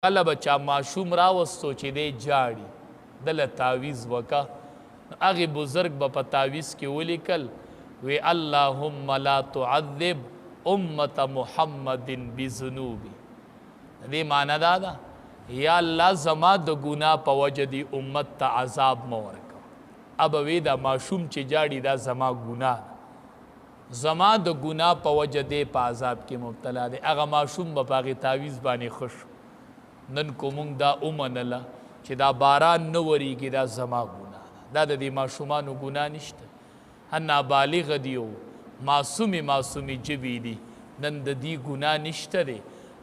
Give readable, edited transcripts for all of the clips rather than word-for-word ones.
کله به چا ماشوم راوستو چې دی جاړي دله تعویز وکه هغې بزرګ به په تعویز کې ولیکل وی اللهم لا تعذب امت محمد بذنوبی دې معنی دا ده یا الله زما د ګناه په وجه دی امت ته عذاب مه ورکوه اب وی دا ماشوم چې جاړي دا زما ګناه ده زما د ګناه په وجه دی په عذاب کې مبتلا دی هغه ماشوم به په هغې تعویز باندې خوش نن کو مونږ دا ومنله چې دا باران نه وریږي دا زما ګناه ده دا د دې ماشومانو ګناه نشته هر نابالغه دي او معصومې ژبې دي نن د دې ګناه نشته دی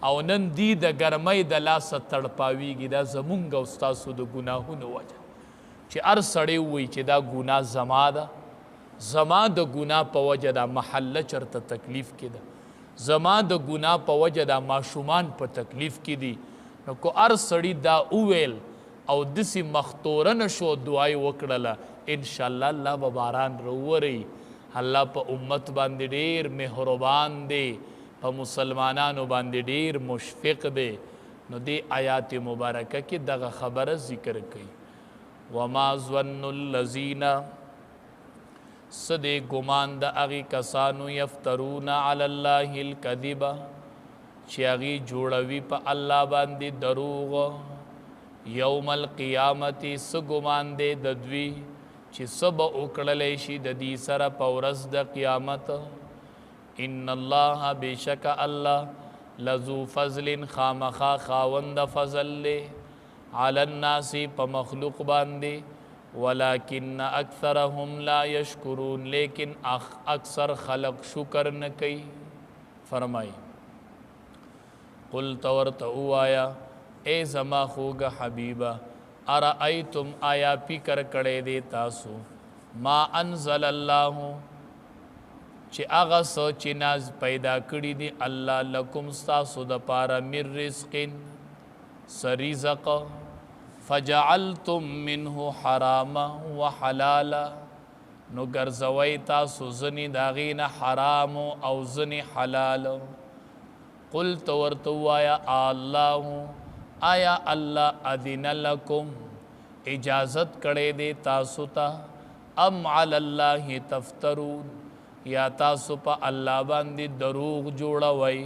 او نن دی د ګرمۍ د لاسه تړپاویږي دا زمونږ او ستاسو د ګناهونو وجه چې هر سړی ووایي چې دا ګناه زما ده زما د ګناه په وجه دا محله چرته تکلیف کې ده زما د ګناه په وجه دا ماشومان په تکلیف کې دي نو کو هر سړي دا وویل او داسې مختوره نه شو دعای وکړله انشاءالله الله به باران راووري الله په امت باندې ډېر مهربان دی په مسلمانانو باندې ډېر مشفق دی نو دې آیات مبارکه کې دغه خبره ذکر کوي وما ظن الذین صدې ګمان د هغې کسانو یفترون علی الله الکذب چې هغې جوړوي په الله باندې دروغ یوم القیامت څه ګمان دی د دوی چې څه به وکړلی شي د دې سره په ورځ د قیامت ان الله بېشک الله لذو فضل خامخا خاوند فضل دی علی الناس په مخلوق باندې ولكن اکثرهم لا یشکرون لیکن اکثر خلق شکر نه کوي فرمائی قل ورته ووایه اے زما خوږه حبیبه ارأیتم آیا فکر کړی دی تاسو ما انزل الله چې هغه څه چې ناز پیدا کړي دي الله لکم ستاسو دپاره من رزق څه رزق فجعلتم منه حراما وحلالا نو ګرځوئ تاسو ځینې د هغې نه حرام او ځینې حلال قلت ورته ووایه الله آیا الله اذن لکم اجازت کړی دی تاسو ته ام علی الله تفترون یا تاسو په الله باندې دروغ جوړوئ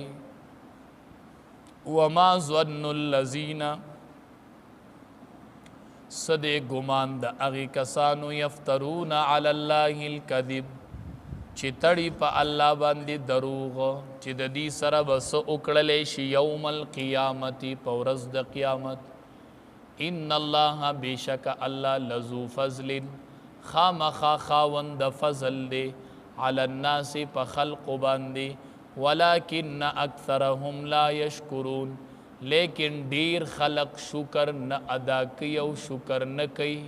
وما ظن الذین صدې ګمان د هغې کسانو یفترون علی الله الکذب چې تړي په الله باندې دروغ چې د دې سره به څه وکړلی شي یوم القیامت په ورځ د قیامت ان الله بېشک الله لذو فضل خامخا خاوند فضل دی علی الناس په خلقو باندې ولکن اکثرهم لا یشکرون لیکن ډیر خلق شکر نه ادا کوي او شکر نه کوي